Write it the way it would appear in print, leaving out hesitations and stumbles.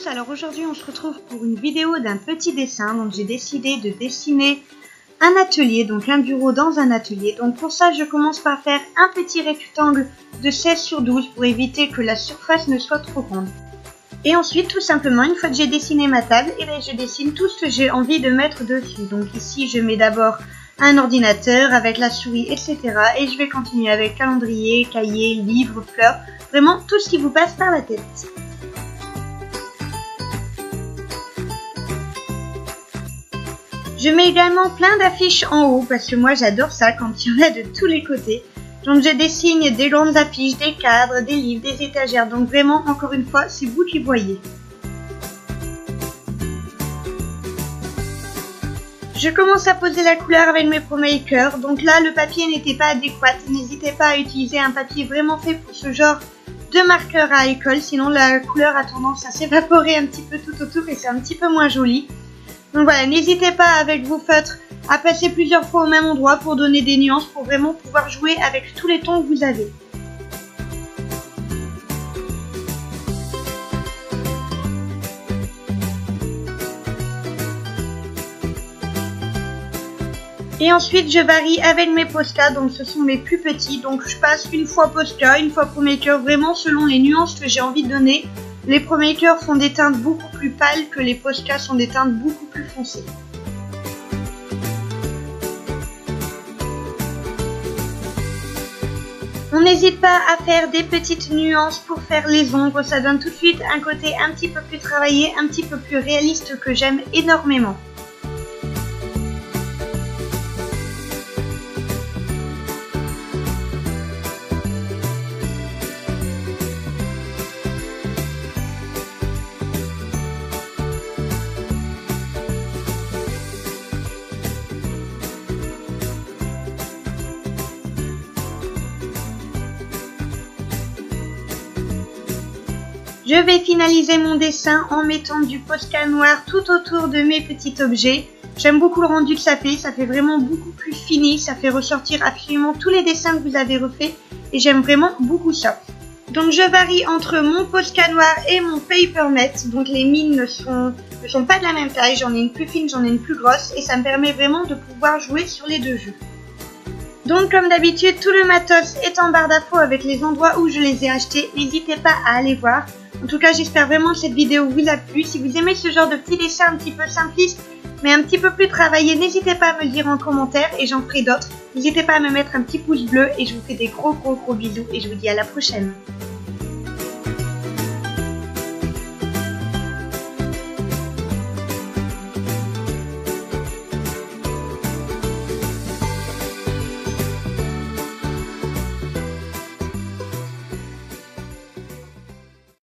alors aujourd'hui on se retrouve pour une vidéo d'un petit dessin. Donc j'ai décidé de dessiner un atelier, donc un bureau dans un atelier. Donc pour ça je commence par faire un petit rectangle de 16 sur 12 pour éviter que la surface ne soit trop grande. Et ensuite tout simplement, une fois que j'ai dessiné ma table, et bien, je dessine tout ce que j'ai envie de mettre dessus. Donc ici je mets d'abord un ordinateur avec la souris, etc. Et je vais continuer avec calendrier, cahier, livre, fleurs, vraiment tout ce qui vous passe par la tête. Je mets également plein d'affiches en haut parce que moi j'adore ça quand il y en a de tous les côtés. Donc je dessine des grandes affiches, des cadres, des livres, des étagères. Donc vraiment, encore une fois, c'est vous qui voyez. Je commence à poser la couleur avec mes ProMaker. Donc là, le papier n'était pas adéquat. N'hésitez pas à utiliser un papier vraiment fait pour ce genre de marqueur à école. Sinon, la couleur a tendance à s'évaporer un petit peu tout autour et c'est un petit peu moins joli. Donc voilà, n'hésitez pas avec vos feutres à passer plusieurs fois au même endroit pour donner des nuances, pour vraiment pouvoir jouer avec tous les tons que vous avez. Et ensuite je varie avec mes Posca, donc ce sont mes plus petits, donc je passe une fois Posca, une fois ProMaker, vraiment selon les nuances que j'ai envie de donner. Les ProMaker font des teintes beaucoup plus pâles que les Posca sont des teintes beaucoup plus foncées. On n'hésite pas à faire des petites nuances pour faire les ombres, ça donne tout de suite un côté un petit peu plus travaillé, un petit peu plus réaliste que j'aime énormément. Je vais finaliser mon dessin en mettant du Posca noir tout autour de mes petits objets. J'aime beaucoup le rendu que ça fait vraiment beaucoup plus fini, ça fait ressortir absolument tous les dessins que vous avez refaits et j'aime vraiment beaucoup ça. Donc je varie entre mon Posca noir et mon Papermate, donc les mines ne sont pas de la même taille, j'en ai une plus fine, j'en ai une plus grosse et ça me permet vraiment de pouvoir jouer sur les deux jeux. Donc comme d'habitude, tout le matos est en barre d'infos avec les endroits où je les ai achetés, n'hésitez pas à aller voir. En tout cas, j'espère vraiment que cette vidéo vous a plu. Si vous aimez ce genre de petits dessins un petit peu simplistes, mais un petit peu plus travaillés, n'hésitez pas à me le dire en commentaire et j'en ferai d'autres. N'hésitez pas à me mettre un petit pouce bleu et je vous fais des gros bisous et je vous dis à la prochaine.